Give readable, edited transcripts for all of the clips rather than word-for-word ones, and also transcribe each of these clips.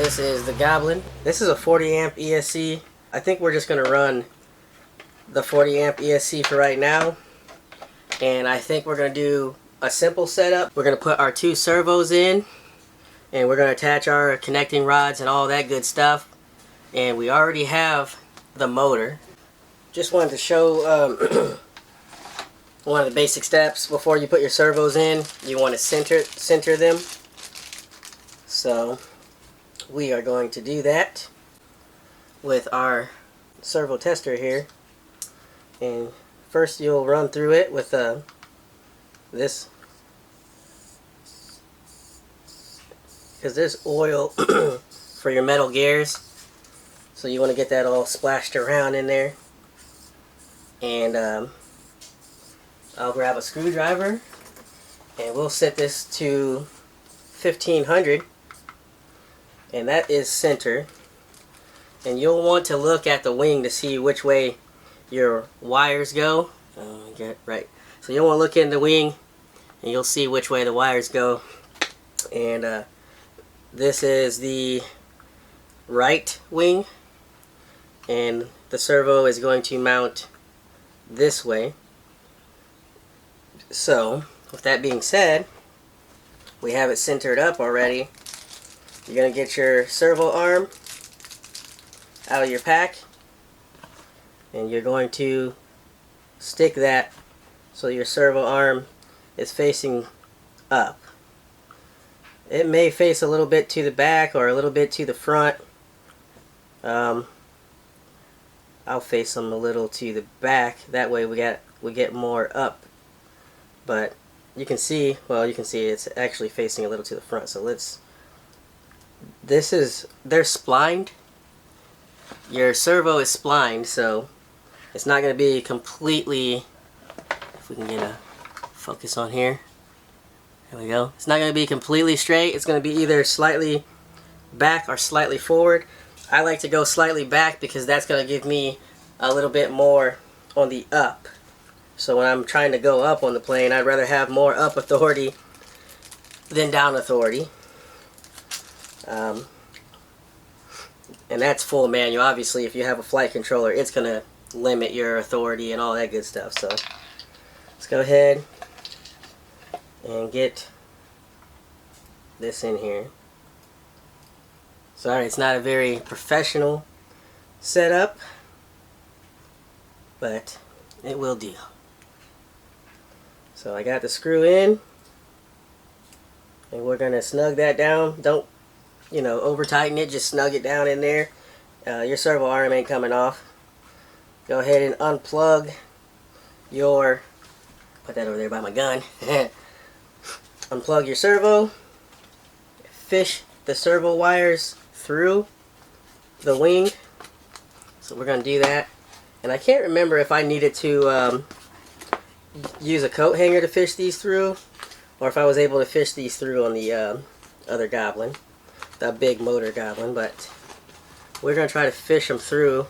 This is the Goblin. This is a 40 amp ESC. I think we're just going to run the 40 amp ESC for right now. And I think we're going to do a simple setup. We're going to put our 2 servos in. And we're going to attach our connecting rods and all that good stuff. And we already have the motor. Just wanted to show one of the basic steps before you put your servos in. You want to center them. So we are going to do that with our servo tester here. And first you'll run through it with this, because there's oil for your metal gears, so you want to get that all splashed around in there. And I'll grab a screwdriver and we'll set this to 1500, and that is center. And you'll want to look at the wing to see which way your wires go. Get right. So you'll want to look in the wing and you'll see which way the wires go. And this is the right wing, and the servo is going to mount this way. So with that being said, we have it centered up already. You're going to get your servo arm out of your pack, and you're going to stick that so your servo arm is facing up. It may face a little bit to the back or a little bit to the front. I'll face them a little to the back, that way we get more up. But you can see, well, you can see it's actually facing a little to the front. So they're splined. Your servo is splined, so it's not going to be completely, if we can get a focus on here. There we go. It's not going to be completely straight. It's going to be either slightly back or slightly forward. I like to go slightly back because that's going to give me a little bit more on the up. So when I'm trying to go up on the plane, I'd rather have more up authority than down authority. And that's full manual. Obviously, if you have a flight controller, it's going to limit your authority and all that good stuff. So let's go ahead and get this in here. Sorry, it's not a very professional setup, but it will do. So I got the screw in, and we're going to snug that down. Don't, over tighten it, just snug it down in there. Your servo arm ain't coming off. Go ahead and unplug your, put that over there by my gun. Unplug your servo, fish the servo wires through the wing. So we're going to do that. And I can't remember if I needed to use a coat hanger to fish these through, or if I was able to fish these through on the other Goblin, the big motor Goblin. But we're going to try to fish them through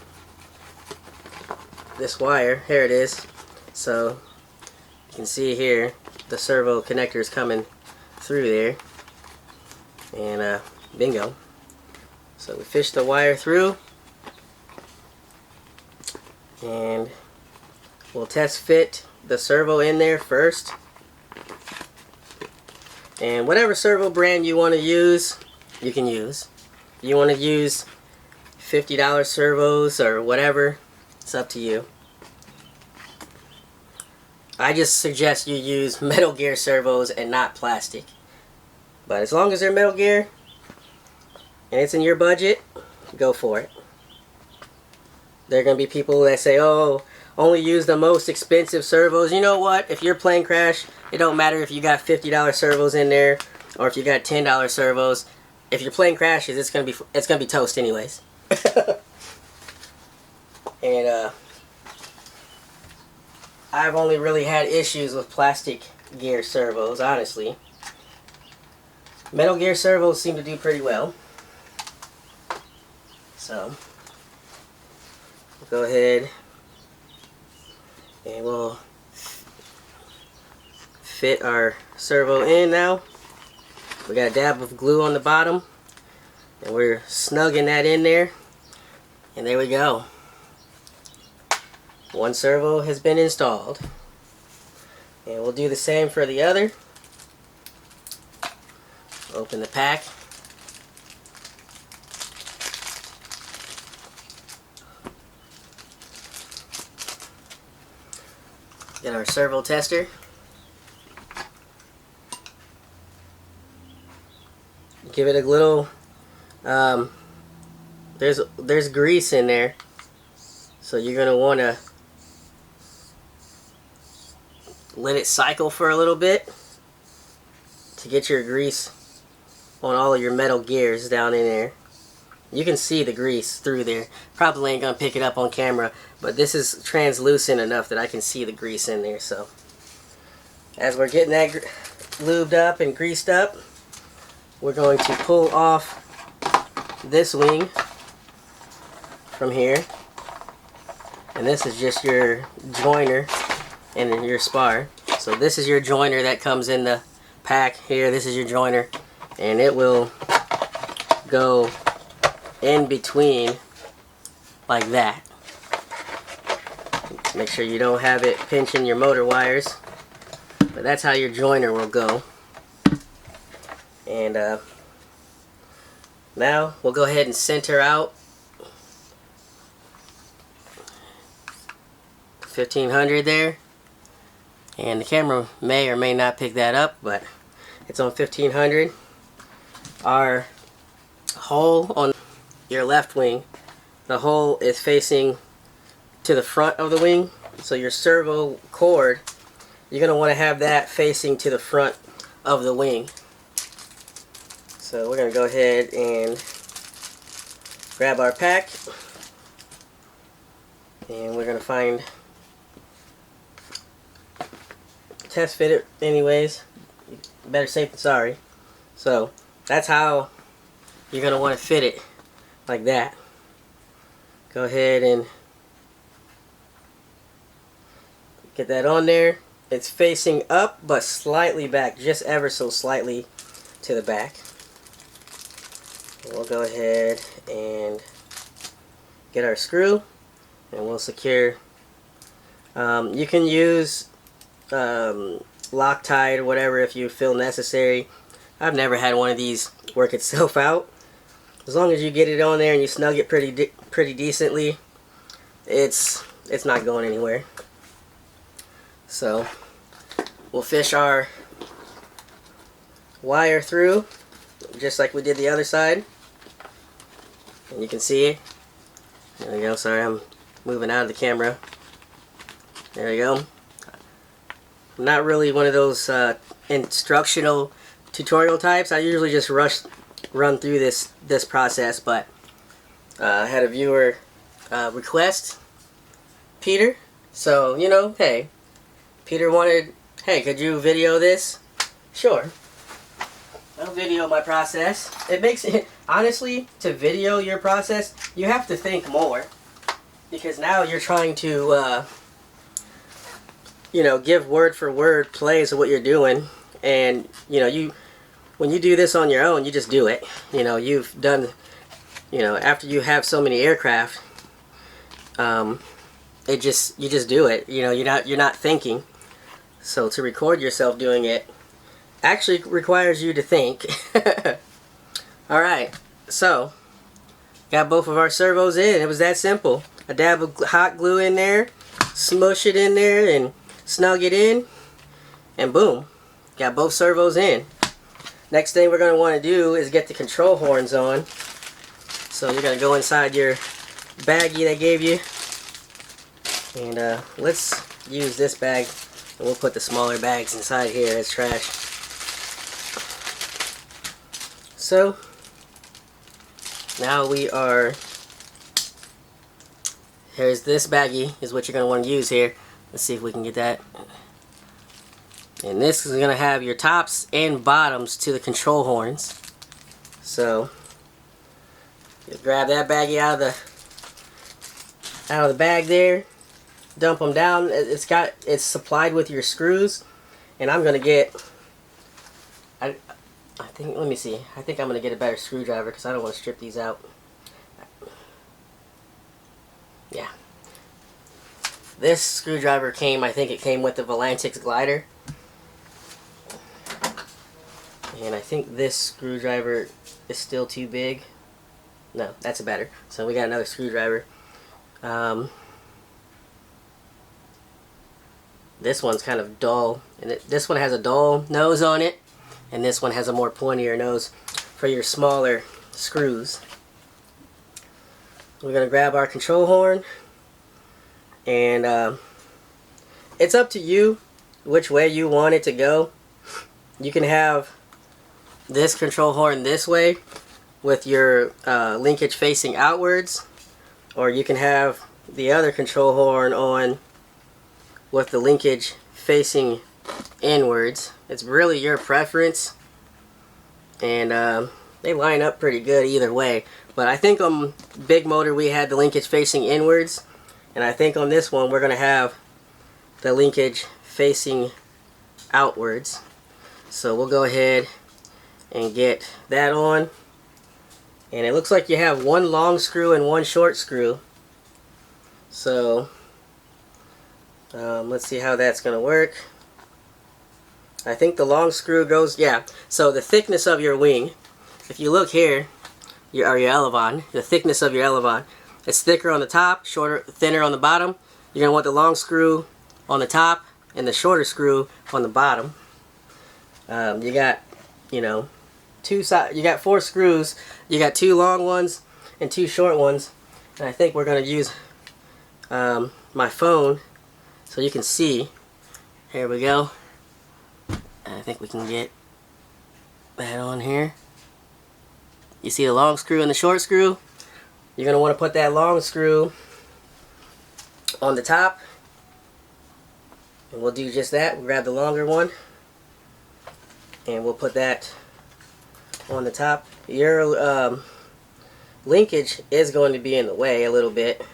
this wire. Here it is. So you can see here the servo connector is coming through there, and bingo. So we fish the wire through, and we'll test fit the servo in there first. And whatever servo brand you want to use, you can use. If you want to use $50 servos or whatever, it's up to you. I just suggest you use Metal Gear servos and not plastic. But as long as they're Metal Gear and it's in your budget, go for it. There are going to be people that say, oh, only use the most expensive servos. You know what? If your plane crash, it don't matter if you got $50 servos in there or if you got $10 servos. If your plane crashes, it's gonna be toast anyways. And I've only really had issues with plastic gear servos, honestly. Metal Gear servos seem to do pretty well. So we'll go ahead and we'll fit our servo in now. We got a dab of glue on the bottom. And we're snugging that in there. And there we go. One servo has been installed. And we'll do the same for the other. Open the pack. Get our servo tester. Give it a little, there's grease in there, so you're going to want to let it cycle for a little bit to get your grease on all of your metal gears down in there. You can see the grease through there. Probably ain't going to pick it up on camera, but this is translucent enough that I can see the grease in there. So as we're getting that lubed up and greased up, we're going to pull off this wing from here, and this is just your joiner and your spar. So this is your joiner that comes in the pack here. This is your joiner, and it will go in between like that. Make sure you don't have it pinching your motor wires, but that's how your joiner will go. And now we'll go ahead and center out 1500 there, and the camera may or may not pick that up, but it's on 1500. Our hole on your left wing, the hole is facing to the front of the wing, so your servo cord, you're going to want to have that facing to the front of the wing. So we're going to go ahead and grab our pack, and we're going to find, test fit it anyways, better safe than sorry. So that's how you're going to want to fit it, like that. Go ahead and get that on there. It's facing up but slightly back, just ever so slightly to the back. We'll go ahead and get our screw, and we'll secure. You can use Loctite or whatever if you feel necessary. I've never had one of these work itself out. As long as you get it on there and you snug it pretty decently, it's not going anywhere. So we'll fish our wire through just like we did the other side. And you can see it. There we go. Sorry, I'm moving out of the camera. There we go. I'm not really one of those instructional tutorial types. I usually just run through this process, but I had a viewer request Peter. So, you know, hey, Peter wanted, hey, could you video this? Sure. I'll video my process. It makes it, honestly, to video your process, you have to think more. Because now you're trying to, you know, give word for word plays of what you're doing. And, you know, when you do this on your own, you just do it. You know, you've done, you know, after you have so many aircraft, you just do it. You know, you're not thinking. So to record yourself doing it actually requires you to think. Alright, so got both of our servos in. It was that simple. A dab of hot glue in there, smush it in there and snug it in, and boom, got both servos in. Next thing we're going to want to do is get the control horns on. So you're going to go inside your baggie they gave you, and let's use this bag, and we'll put the smaller bags inside here as trash. So now we are, here's this baggie is what you're going to want to use here. Let's see if we can get that. And this is going to have your tops and bottoms to the control horns. So you grab that baggie out of the bag there, dump them down. It's supplied with your screws, and I'm going to get, I think, let me see. I think I'm going to get a better screwdriver because I don't want to strip these out. Yeah. This screwdriver came, I think it came with the Volantix glider. And I think this screwdriver is still too big. No, that's better. So we got another screwdriver. This one's kind of dull. And this one has a dull nose on it. And this one has a more pointier nose for your smaller screws. We're going to grab our control horn. And it's up to you which way you want it to go. You can have this control horn this way with your linkage facing outwards, or you can have the other control horn on with the linkage facing inwards. It's really your preference, and they line up pretty good either way. But I think on big motor we had the linkage facing inwards, and I think on this one we're going to have the linkage facing outwards. So we'll go ahead and get that on. And it looks like you have one long screw and one short screw. So let's see how that's going to work. I think the long screw goes, yeah. So the thickness of your wing, if you look here, your elevon, the thickness of your elevon, it's thicker on the top, thinner on the bottom. You're going to want the long screw on the top and the shorter screw on the bottom. You got, you know, you got 4 screws. You got 2 long ones and 2 short ones. And I think we're going to use my phone so you can see. Here we go. I think we can get that on here. You see the long screw and the short screw? You're going to want to put that long screw on the top. And we'll do just that. We'll grab the longer one. And we'll put that on the top. Your linkage is going to be in the way a little bit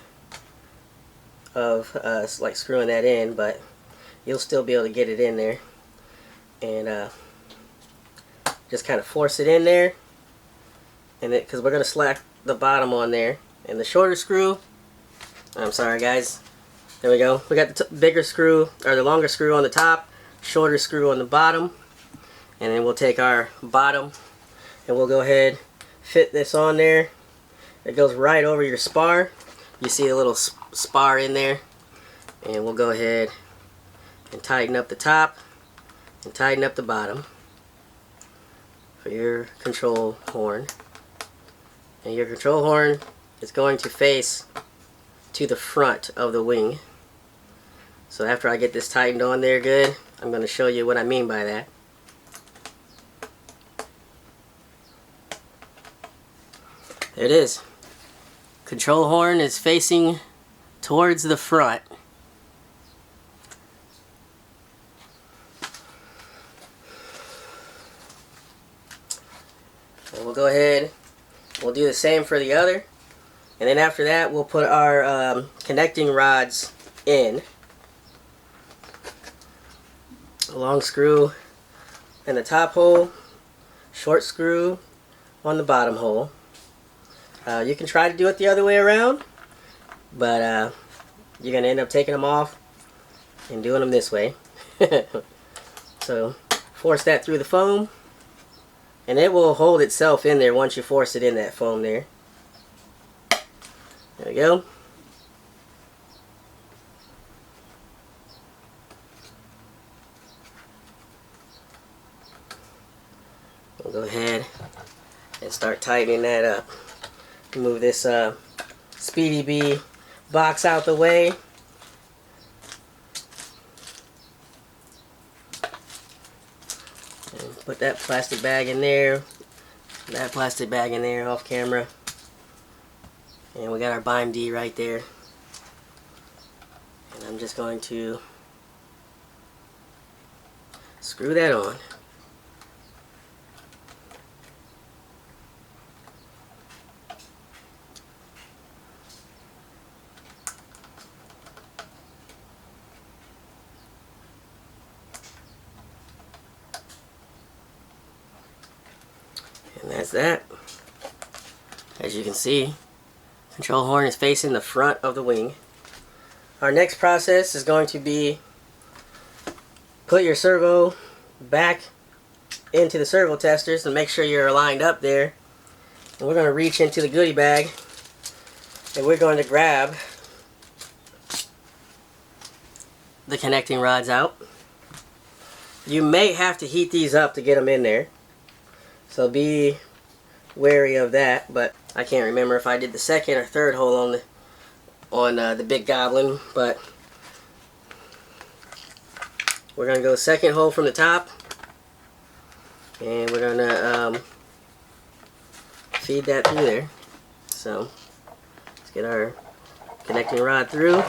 of like screwing that in, but you'll still be able to get it in there. And just kind of force it in there, and because we're going to slack the bottom on there. And the shorter screw, I'm sorry guys, there we go. We got the bigger screw, or the longer screw on the top, shorter screw on the bottom. And then we'll take our bottom and we'll go ahead, fit this on there. It goes right over your spar. You see a little spar in there. And we'll go ahead and tighten up the top and tighten up the bottom for your control horn. And your control horn is going to face to the front of the wing. So after I get this tightened on there good, I'm going to show you what I mean by that. There it is. Control horn is facing towards the front. And we'll go ahead, we'll do the same for the other. And then after that, we'll put our connecting rods in. A long screw in the top hole, short screw on the bottom hole. You can try to do it the other way around, but you're going to end up taking them off and doing them this way. So force that through the foam, and it will hold itself in there once you force it in that foam there. There we go. We'll go ahead and start tightening that up. Move this Speedy Bee box out the way. And put that plastic bag in there. That plastic bag in there off camera. And we got our Bime D right there. And I'm just going to screw that on. that's that. As you can see, control horn is facing the front of the wing. Our next process is going to be put your servo back into the servo testers to make sure you're lined up there. And we're going to reach into the goodie bag and we're going to grab the connecting rods out. You may have to heat these up to get them in there, so be wary of that. But I can't remember if I did the second or third hole on the big Goblin, but we're gonna go second hole from the top, and we're gonna feed that through there. So let's get our connecting rod through.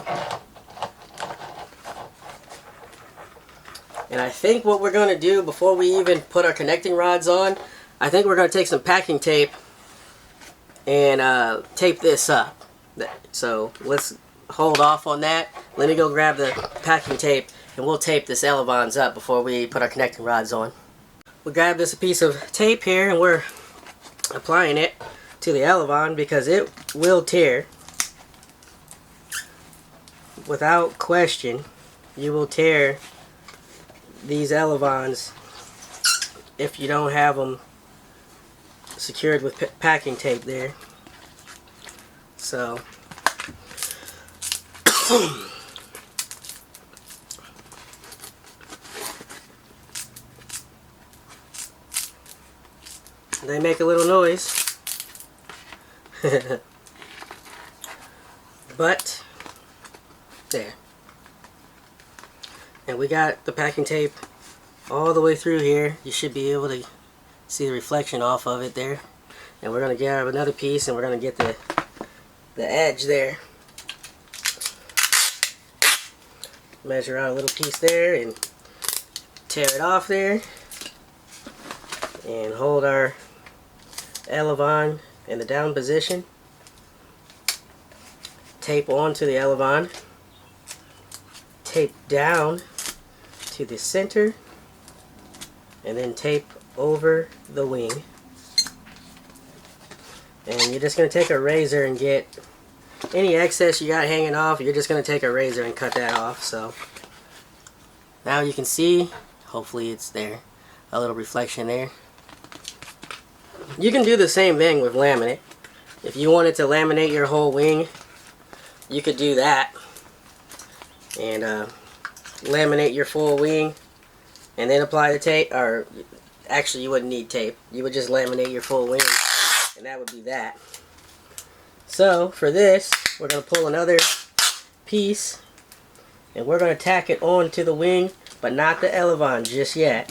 And I think what we're going to do before we even put our connecting rods on, I think we're going to take some packing tape and tape this up. So let's hold off on that. Let me go grab the packing tape and we'll tape this elevons up before we put our connecting rods on. We grab this piece of tape here and we're applying it to the elevon because it will tear. Without question, you will tear these elevons if you don't have them secured with packing tape there. So they make a little noise. But there. And we got the packing tape all the way through here. You should be able to see the reflection off of it there. And we're going to grab another piece and we're going to get the edge there. Measure out a little piece there and tear it off there. And hold our elevon in the down position. Tape onto the elevon. Tape down to the center and then tape over the wing. And you're just going to take a razor and get any excess you got hanging off. You're just going to take a razor and cut that off. So now you can see, hopefully it's there, a little reflection there. You can do the same thing with laminate. If you wanted to laminate your whole wing, you could do that and laminate your full wing and then apply the tape. Or actually, you wouldn't need tape. You would just laminate your full wing and that would be that. So for this, we're going to pull another piece and we're going to tack it onto the wing, but not the elevon just yet.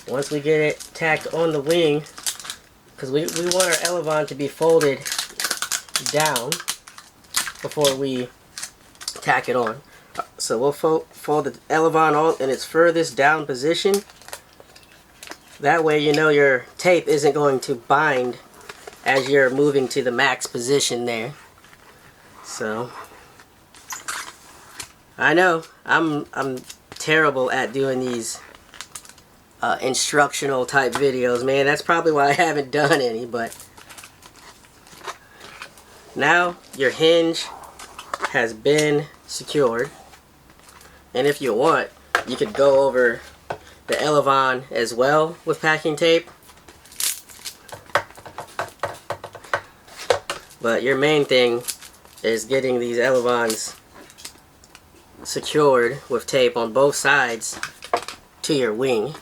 Once we get it tacked on the wing, because we want our elevon to be folded down before we tack it on. So we'll fold the elevon on in its furthest down position. That way you know your tape isn't going to bind as you're moving to the max position there. So I know I'm terrible at doing these instructional type videos, man. That's probably why I haven't done any. But now your hinge has been secured, and if you want, you could go over the elevon as well with packing tape. But your main thing is getting these elevons secured with tape on both sides to your wing,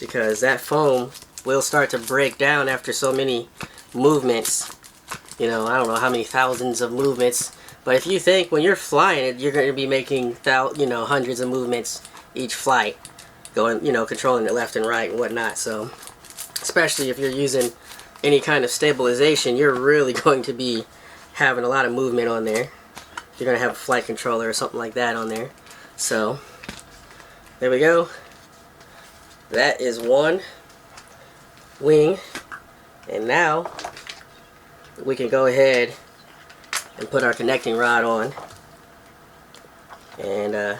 because that foam will start to break down after so many movements. You know, I don't know how many thousands of movements, but if you think when you're flying it, you're going to be making hundreds of movements each flight, going, controlling it left and right and whatnot. So especially if you're using any kind of stabilization, you're really going to be having a lot of movement on there. You're going to have a flight controller or something like that on there. So there we go. That is one wing, and now we can go ahead and put our connecting rod on. And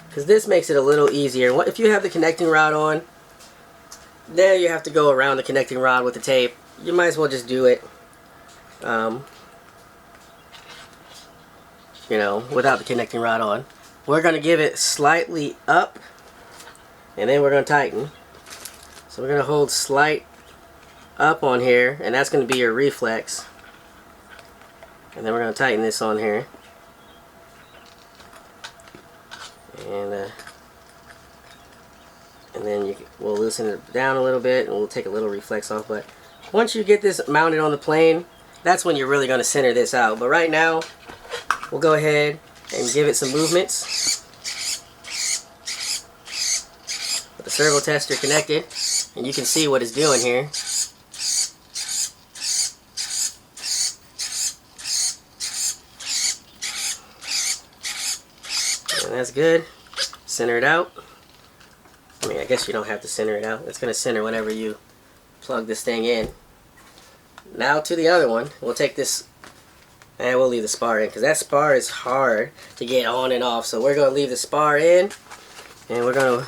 because this makes it a little easier. If you have the connecting rod on, Then you have to go around the connecting rod with the tape. You might as well just do it, you know, without the connecting rod on. We're going to give it slightly up, and then we're going to tighten. So we're going to hold slight up on here, and that's going to be your reflex. And then we're going to tighten this on here. And then we'll loosen it down a little bit, and we'll take a little reflex off. But once you get this mounted on the plane, that's when you're really going to center this out. But right now, we'll go ahead and give it some movements with the servo tester connected, and you can see what it's doing here. And that's good. Center it out. I mean, I guess you don't have to center it out. It's going to center whenever you plug this thing in. Now to the other one. We'll take this, and we'll leave the spar in, because that spar is hard to get on and off. So we're going to leave the spar in, and we're going to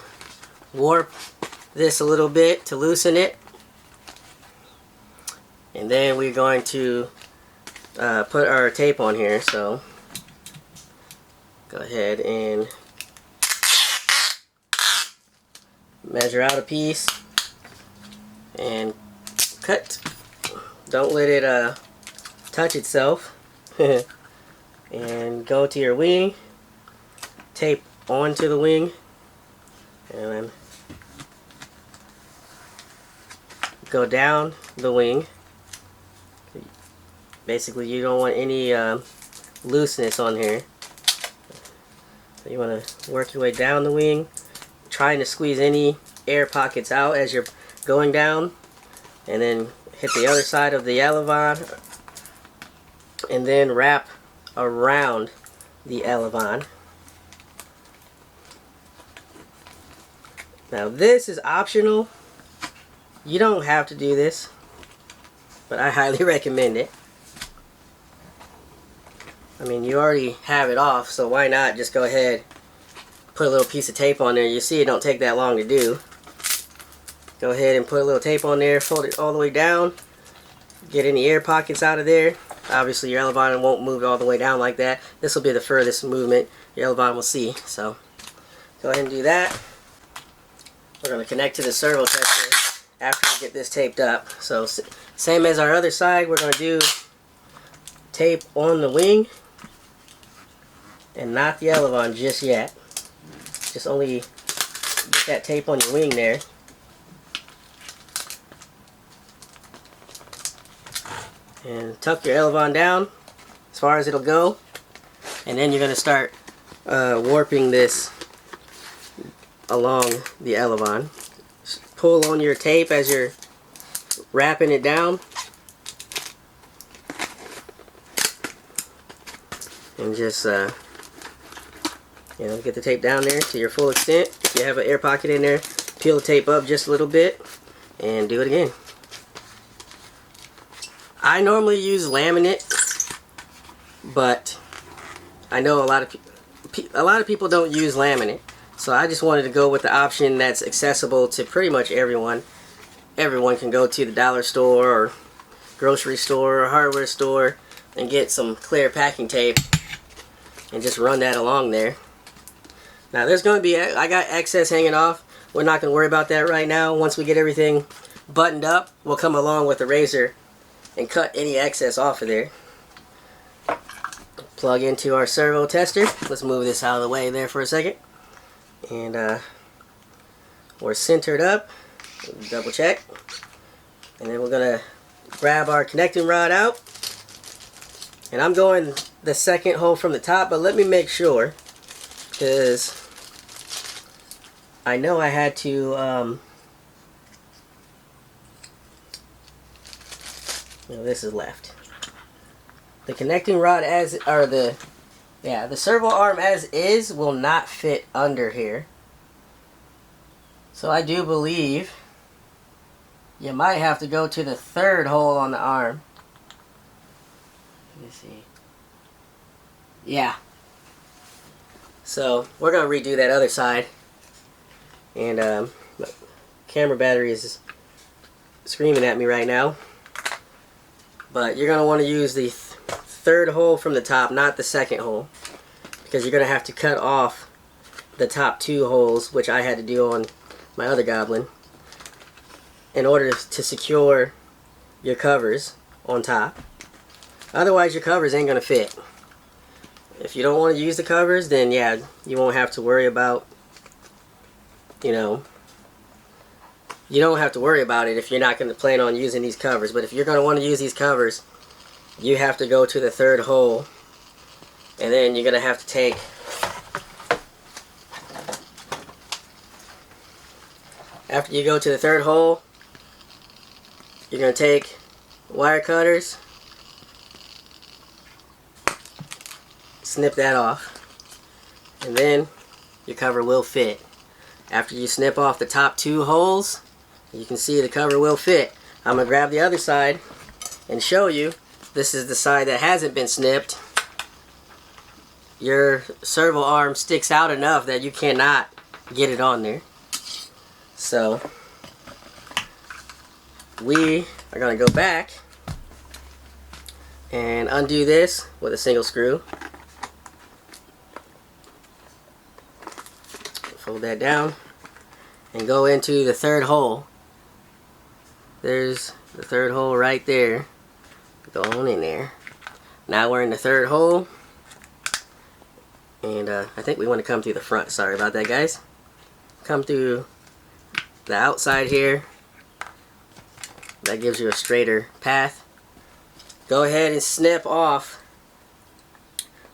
warp this a little bit to loosen it. And then we're going to put our tape on here. So go ahead and measure out a piece and cut. Don't let it touch itself. And go to your wing, tape onto the wing, and then go down the wing. Basically, you don't want any looseness on here. So you want to work your way down the wing, trying to squeeze any air pockets out as you're going down, and then hit the other side of the elevon, and then wrap around the elevon. Now this is optional. You don't have to do this, but I highly recommend it. I mean, you already have it off, so why not just go ahead, put a little piece of tape on there. You see it don't take that long to do. Go ahead and put a little tape on there, fold it all the way down, get any air pockets out of there. Obviously your elevon won't move all the way down like that. This will be the furthest movement your elevon will see. So go ahead and do that. We're going to connect to the servo tester after we get this taped up. So same as our other side, we're going to do tape on the wing and not the elevon just yet. Just only get that tape on your wing there. And tuck your elevon down as far as it'll go. And then you're going to start warping this along the elevon. Just pull on your tape as you're wrapping it down. And just you know, get the tape down there to your full extent. If you have an air pocket in there, peel the tape up just a little bit and do it again. I normally use laminate, but I know a lot of people don't use laminate, so I just wanted to go with the option that's accessible to pretty much everyone. Everyone can go to the dollar store or grocery store or hardware store and get some clear packing tape and just run that along there. Now there's going to be, I got excess hanging off. We're not going to worry about that right now. Once we get everything buttoned up, we'll come along with the razor and cut any excess off of there. Plug into our servo tester. Let's move this out of the way there for a second. And we're centered up. Double check. And then we're going to grab our connecting rod out. And I'm going the second hole from the top, but let me make sure, because I know I had to no, this is left. The connecting rod the servo arm as is will not fit under here. So I do believe you might have to go to the third hole on the arm. Let me see. Yeah. So we're going to redo that other side. And camera battery is screaming at me right now. But you're going to want to use the third hole from the top, not the second hole, because you're going to have to cut off the top 2 holes, which I had to do on my other Goblin, in order to secure your covers on top. Otherwise your covers ain't going to fit. If you don't want to use the covers, then yeah, you won't have to worry about, you know, you don't have to worry about it if you're not going to plan on using these covers. But if you're going to want to use these covers, you have to go to the third hole, and then you're going to have to take after you go to the third hole, you're going to take wire cutters, snip that off, and then your cover will fit. After you snip off the top 2 holes, you can see the cover will fit. I'm going to grab the other side and show you. This is the side that hasn't been snipped. Your servo arm sticks out enough that you cannot get it on there. So we are going to go back and undo this with a single screw. Fold that down and go into the third hole. There's the third hole right there. Go on in there. Now we're in the third hole, and I think we want to come through the front. Sorry about that, guys. Come through the outside here. That gives you a straighter path. Go ahead and snip off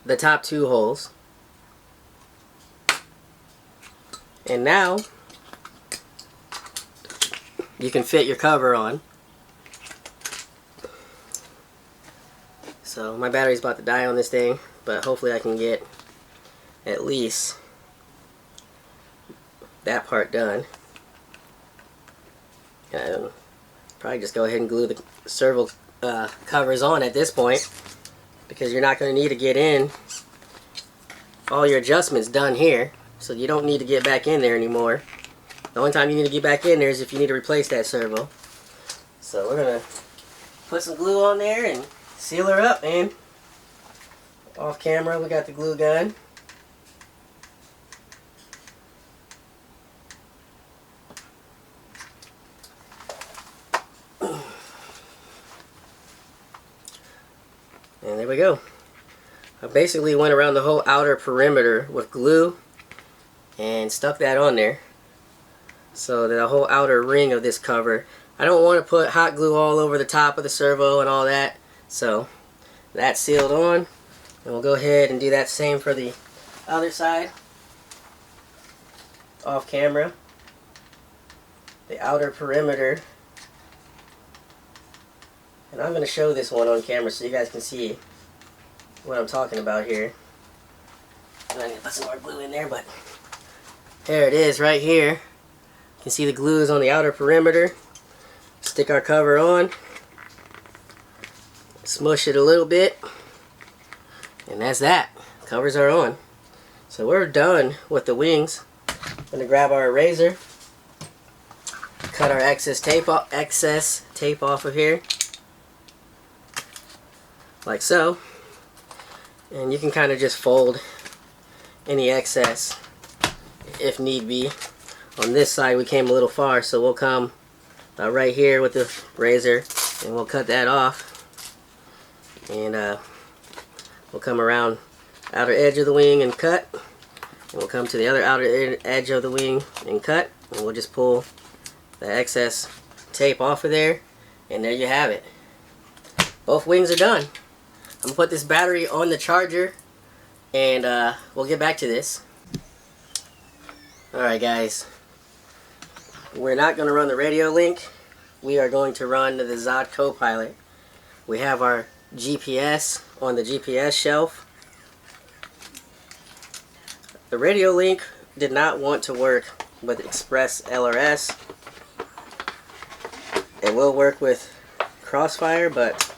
the top 2 holes. And now you can fit your cover on. So my battery's about to die on this thing, but hopefully I can get at least that part done. And probably just go ahead and glue the servo covers on at this point, because you're not going to need to get in all your adjustments done here, so you don't need to get back in there anymore. The only time you need to get back in there is if you need to replace that servo. So we're going to put some glue on there and seal her up, and off camera we got the glue gun. And there we go. I basically went around the whole outer perimeter with glue and stuck that on there. So the whole outer ring of this cover. I don't want to put hot glue all over the top of the servo and all that. So that's sealed on. And we'll go ahead and do that same for the other side. Off camera. The outer perimeter. And I'm going to show this one on camera so you guys can see what I'm talking about here. I need to put some more glue in there, but there it is right here. You can see the glue is on the outer perimeter. Stick our cover on. Smush it a little bit. And that's that. Covers are on. So we're done with the wings. I'm going to grab our eraser. Cut our excess tape off of here. Like so. And you can kind of just fold any excess if need be. On this side we came a little far, so we'll come right here with the razor and we'll cut that off. And we'll come around outer edge of the wing and cut. And we'll come to the other outer edge of the wing and cut. And we'll just pull the excess tape off of there. And there you have it. Both wings are done. I'm going to put this battery on the charger, and we'll get back to this. Alright guys, we're not going to run the radio link. We are going to run the Zohd Kopilot. We have our GPS on the GPS shelf. The radio link did not want to work with Express ELRS. It will work with Crossfire, but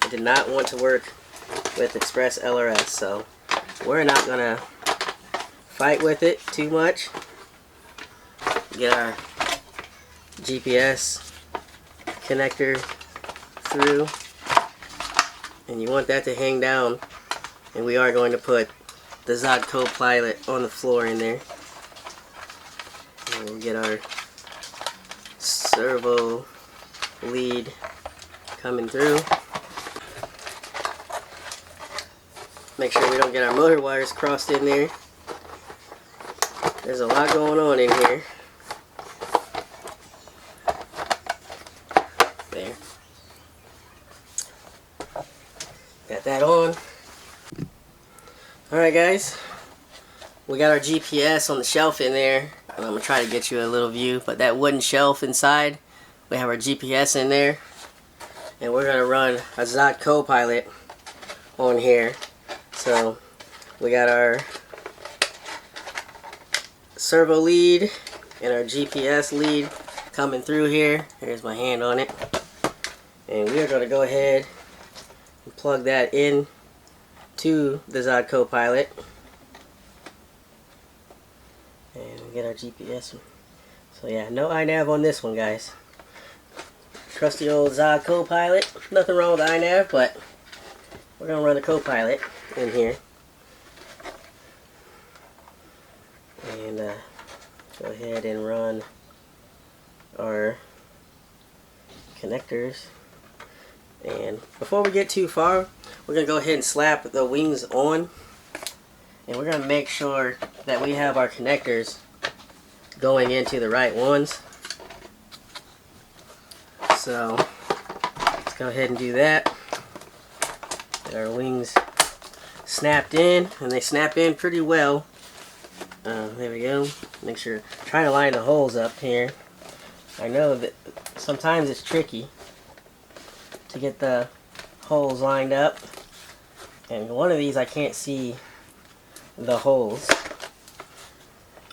it did not want to work with Express ELRS, so we're not gonna fight with it too much. Get our GPS connector through, and you want that to hang down, and we are going to put the Zohd Kopilot on the floor in there. And we'll get our servo lead coming through. Make sure we don't get our motor wires crossed in there. There's a lot going on in here. There. Got that on. Alright guys, we got our GPS on the shelf in there, and I'm going to try to get you a little view, but that wooden shelf inside, we have our GPS in there, and we're going to run a Zohd Kopilot on here. So we got our servo lead and our GPS lead coming through here. Here's my hand on it, and we are going to go ahead and plug that in to the Zohd Kopilot, and we get our GPS. So yeah, no iNav on this one, guys. Trusty old Zohd Kopilot. Nothing wrong with iNav, but we're gonna run the Kopilot in here, and go ahead and run our connectors. And before we get too far, we're going to go ahead and slap the wings on, and we're going to make sure that we have our connectors going into the right ones. So let's go ahead and do that. Get our wings snapped in, and they snap in pretty well. There we go. Make sure, trying to line the holes up here. I know that sometimes it's tricky to get the holes lined up, and one of these I can't see the holes.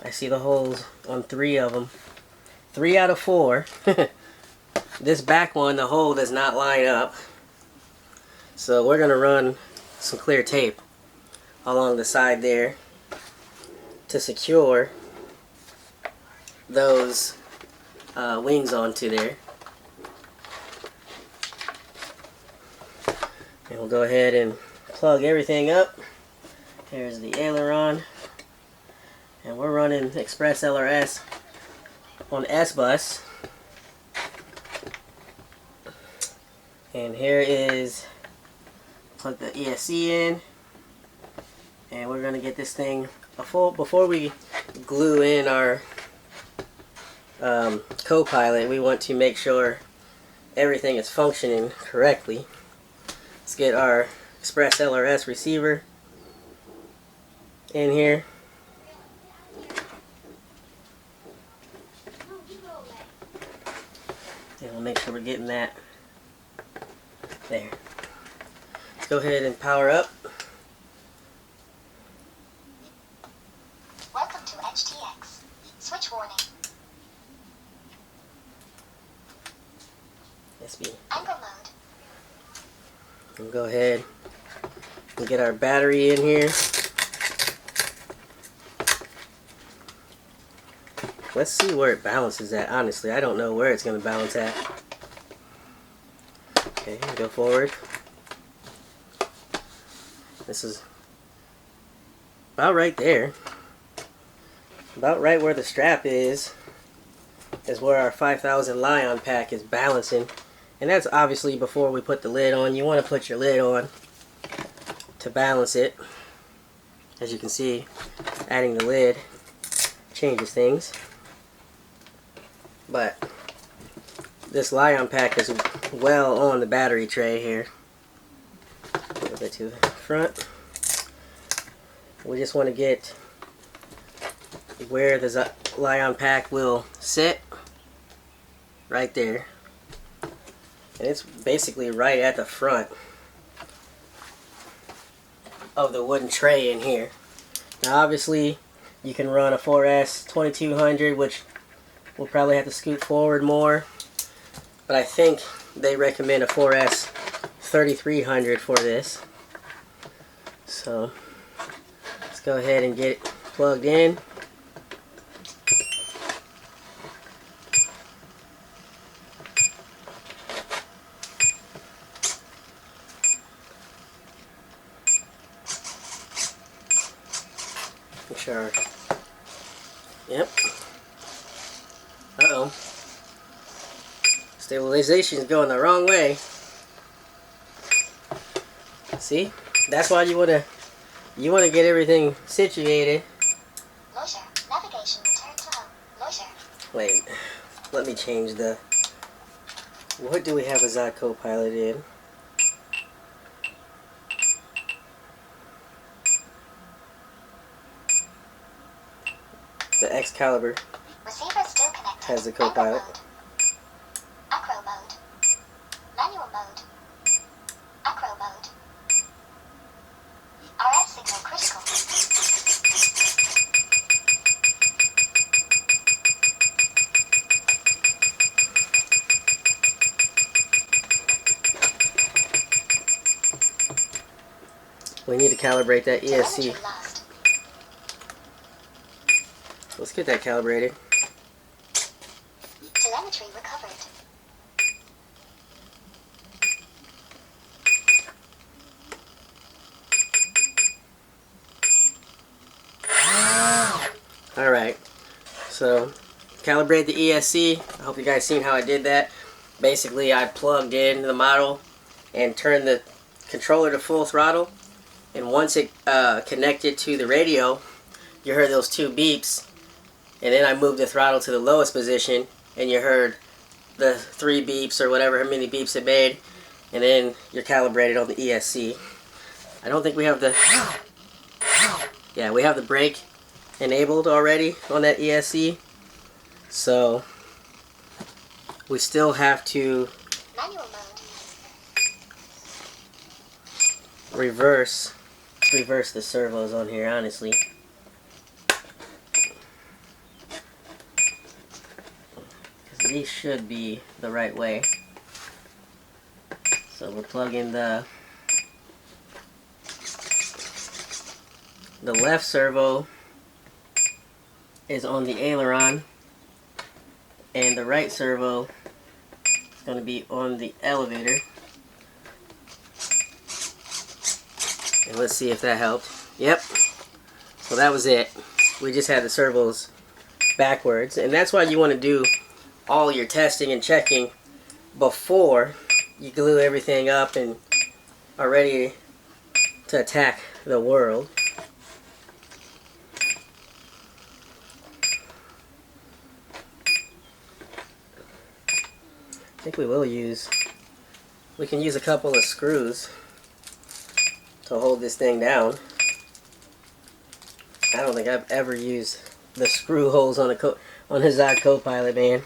I see the holes on 3 of them. 3 out of 4. This back one, the hole does not line up, so we're gonna run some clear tape along the side there to secure those wings onto there. And we'll go ahead and plug everything up. Here's the aileron, and we're running Express ELRS on S-Bus. And here is, plug the ESC in, and we're gonna get this thing before we glue in our Kopilot. We want to make sure everything is functioning correctly. Let's get our Express ELRS receiver in here. And we'll make sure we're getting that there. Let's go ahead and power up. Welcome to HTX. Switch warning. SB. Angle mode. We'll go ahead and get our battery in here. Let's see where it balances at. Honestly, I don't know where it's going to balance at. Okay, go forward. This is about right there. About right where the strap is where our 5000 Lion pack is balancing. And that's obviously before we put the lid on. You want to put your lid on to balance it. As you can see, adding the lid changes things. But this Lion pack is well on the battery tray here. A little bit to the front. We just want to get where the Lion pack will sit. Right there. And it's basically right at the front of the wooden tray in here. Now obviously you can run a 4S 2200, which we'll probably have to scoot forward more, but I think they recommend a 4S 3300 for this. So let's go ahead and get it plugged in. Make sure. Yep. Uh-oh. Stabilization is going the wrong way. See? That's why you wanna get everything situated. Loiter. Navigation. Return to home. Loiter. Wait. Let me change the... What do we have a Zohd Kopilot in? The Excalibur Receiver still connected. has the Angle Kopilot. mode. Acro mode. Manual mode. Acro mode. RF signal critical. We need to calibrate that ESC. Telemetry lost. Let's get that calibrated. Telemetry recovered. Alright, so calibrate the ESC. I hope you guys seen how I did that. Basically, I plugged in the model and turned the controller to full throttle. And once it connected to the radio, you heard those two beeps. And then I moved the throttle to the lowest position, and you heard the 3 beeps or whatever, how many beeps it made. And then you're calibrated on the ESC. I don't think we have the... Yeah, we have the brake enabled already on that ESC. So we still have to Manual mode. reverse the servos on here, honestly. Because these should be the right way. So we're plugging the left servo is on the aileron, and the right servo is going to be on the elevator. And let's see if that helped. Yep. So that was it. We just had the servos backwards. And that's why you want to do all your testing and checking before you glue everything up and are ready to attack the world. I think we can use a couple of screws to hold this thing down. I don't think I've ever used the screw holes on a Zohd Kopilot, man.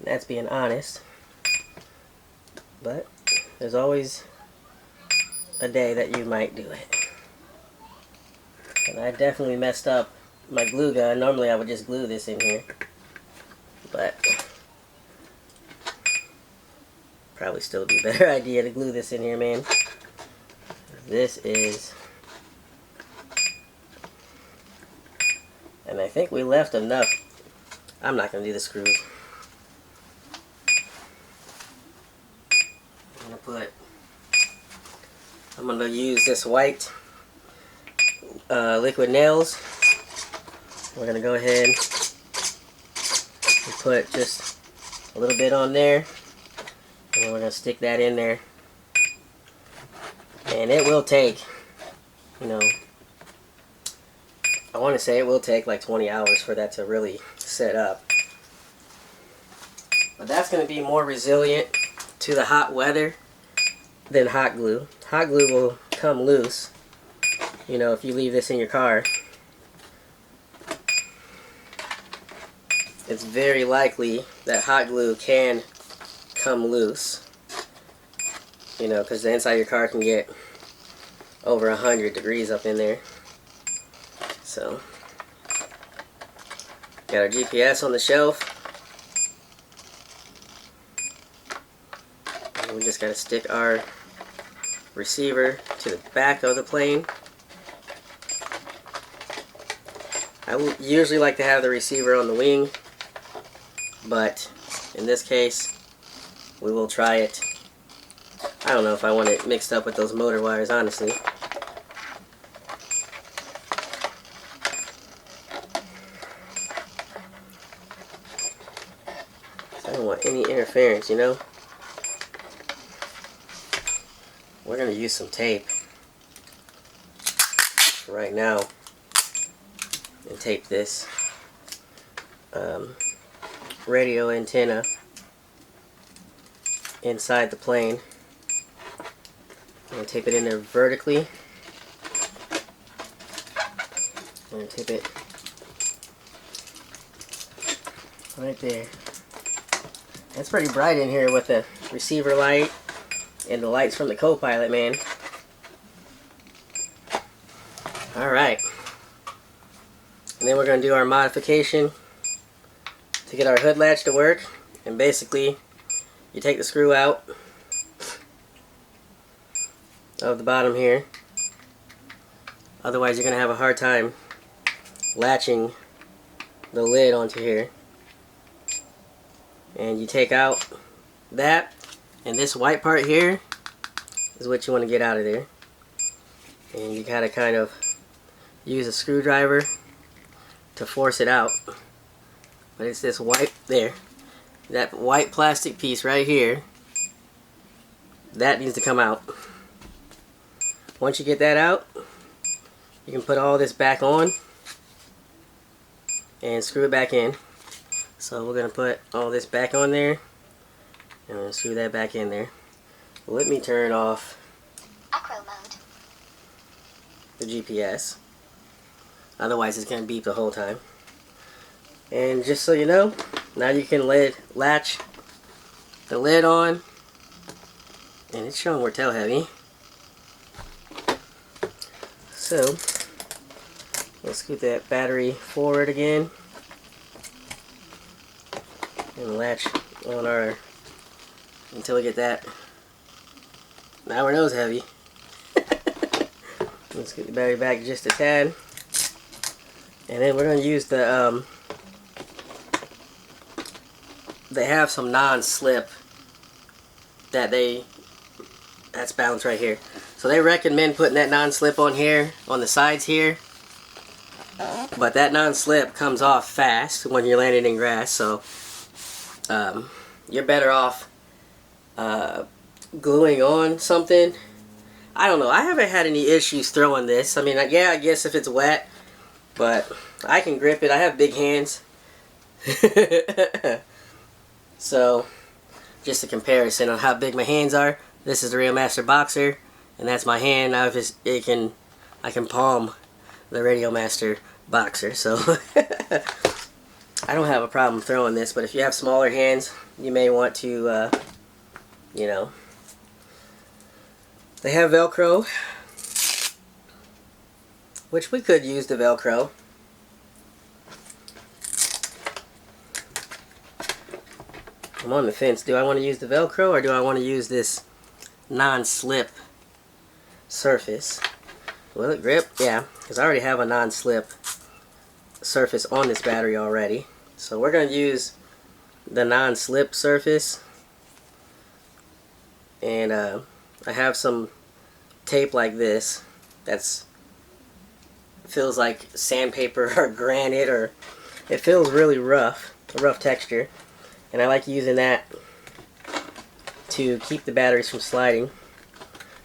That's being honest. But there's always a day that you might do it. And I definitely messed up my glue gun. Normally I would just glue this in here, but probably still be a better idea to glue this in here, man. This is, and I think we left enough. I'm not going to do the screws. I'm going to use this white liquid nails. We're going to go ahead and put just a little bit on there, and then we're going to stick that in there. And it will take, you know, I want to say it will take like 20 hours for that to really set up. But that's going to be more resilient to the hot weather than hot glue. Hot glue will come loose, you know, if you leave this in your car. It's very likely that hot glue can come loose, you know, because the inside of your car can get over 100 degrees up in there. So, got our GPS on the shelf. And we just got to stick our receiver to the back of the plane. I usually like to have the receiver on the wing, but in this case, we will try it. I don't know if I want it mixed up with those motor wires, honestly. don't want any interference, you know? We're going to use some tape right now and tape this radio antenna inside the plane. I'm going to tape it in there vertically. I'm going to tape it right there. It's pretty bright in here with the receiver light and the lights from the Kopilot, man. Alright. And then we're going to do our modification to get our hood latch to work. And basically, you take the screw out of the bottom here. Otherwise, you're going to have a hard time latching the lid onto here. And you take out that, and this white part here is what you want to get out of there. And you gotta kind of use a screwdriver to force it out. But it's this white there, that white plastic piece right here, that needs to come out. Once you get that out, you can put all this back on and screw it back in. So we're going to put all this back on there, and I'm going to screw that back in there. Let me turn off Acro mode. the GPS. Otherwise it's going to beep the whole time. And just so you know, now you can latch the lid on, and it's showing we're tail heavy. So let's scoot that battery forward again and latch on our, until we get that. Now we're nose heavy. Let's get the battery back just a tad. And then we're going to use the, they have some non-slip that's balanced right here. So they recommend putting that non-slip on here, on the sides here. But that non-slip comes off fast when you're landing in grass, so you're better off gluing on something. I don't know. I haven't had any issues throwing this. I mean, yeah, I guess if it's wet, but I can grip it. I have big hands. So, just a comparison on how big my hands are. This is the Real Master Boxer, and that's my hand. Now, I can palm the Radio Master Boxer. So, I don't have a problem throwing this, but if you have smaller hands, you may want to, you know. They have Velcro, which we could use the Velcro. I'm on the fence. Do I want to use the Velcro, or do I want to use this non-slip surface? Will it grip? Yeah, because I already have a non-slip surface on this battery already. So we're going to use the non-slip surface. And I have some tape like this that's feels like sandpaper or granite, or it feels really rough, a rough texture. And I like using that to keep the batteries from sliding.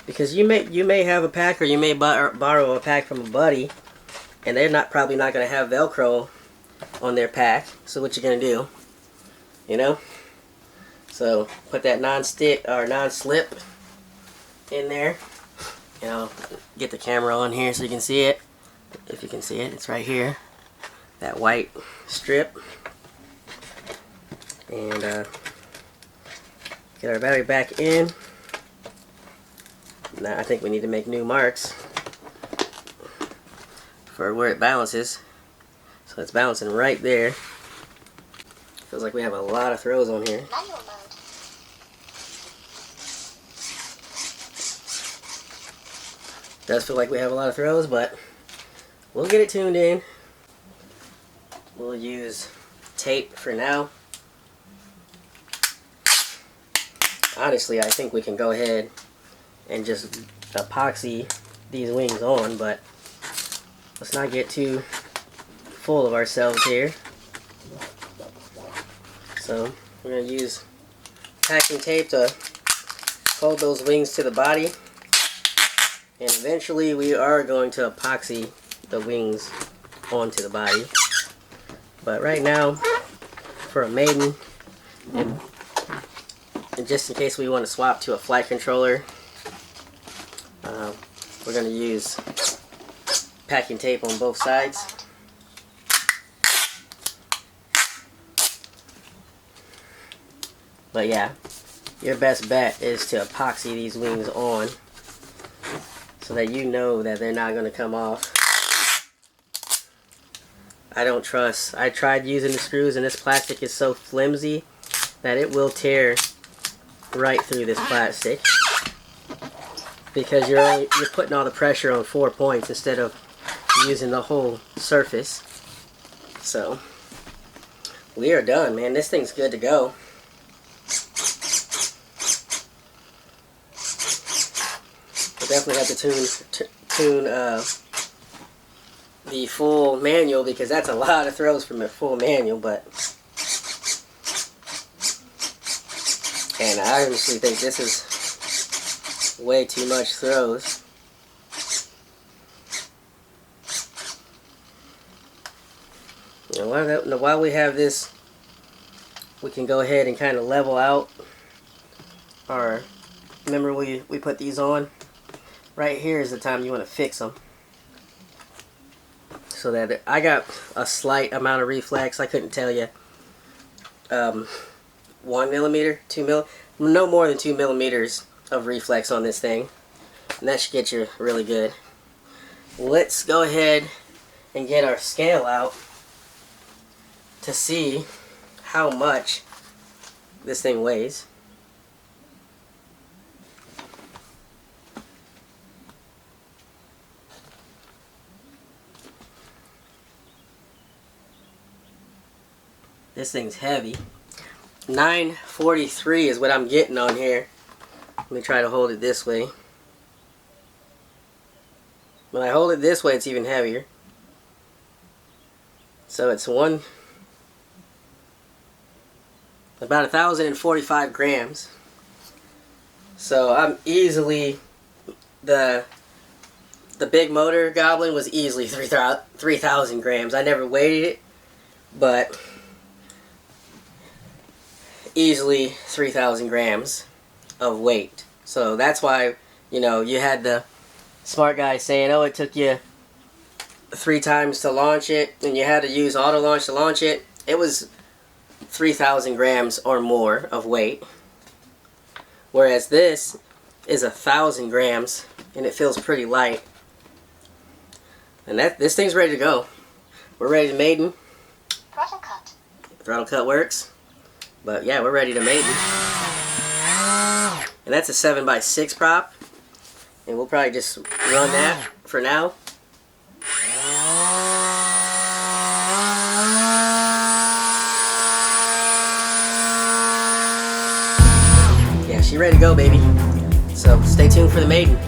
Because you may have a pack, or you may borrow a pack from a buddy, and they're probably not going to have Velcro on their pack. So what you going to do? You know? So put that non-stick or non-slip in there. And I'll get the camera on here so you can see it. If you can see it, it's right here. That white strip. And get our battery back in. Now I think we need to make new marks for where it balances. So it's balancing right there. Feels like we have a lot of throws on here. Manual mode. Does feel like we have a lot of throws, but we'll get it tuned in. We'll use tape for now. Honestly, I think we can go ahead and just epoxy these wings on, but let's not get too full of ourselves here. So We're going to use packing tape to hold those wings to the body. And eventually we are going to epoxy the wings onto the body. But right now, for a maiden, and just in case we want to swap to a flight controller, we're going to use packing tape on both sides. But yeah, your best bet is to epoxy these wings on so that you know that they're not going to come off. I tried using the screws, and this plastic is so flimsy that it will tear right through this plastic, because you're putting all the pressure on 4 points instead of using the whole surface. So we are done, man. This thing's good to go. We'll definitely have to tune the full manual, because that's a lot of throws from a full manual. And I honestly think this is way too much throws. While we have this, we can go ahead and kind of level out our, remember we put these on? Right here is the time you want to fix them. So that I got a slight amount of reflex. I couldn't tell you. 1 millimeter, 2 mil, no more than 2 millimeters of reflex on this thing. And that should get you really good. Let's go ahead and get our scale out to see how much this thing weighs. This thing's heavy. 943 is what I'm getting on here. Let me try to hold it this way. When I hold it this way, it's even heavier. So it's about 1,045 grams. So I'm easily, the big motor Goblin was easily 3,000 grams. I never weighed it, but easily 3,000 grams of weight. So that's why, you know, you had the smart guy saying, oh, it took you 3 times to launch it, and you had to use auto launch to launch it. It was 3,000 grams or more of weight, whereas this is 1,000 grams and it feels pretty light. And this thing's ready to go. We're ready to maiden. Throttle cut. Throttle cut works. But yeah, we're ready to maiden. And that's a 7x6 prop. And we'll probably just run that for now. Yeah, she's ready to go, baby. So stay tuned for the maiden.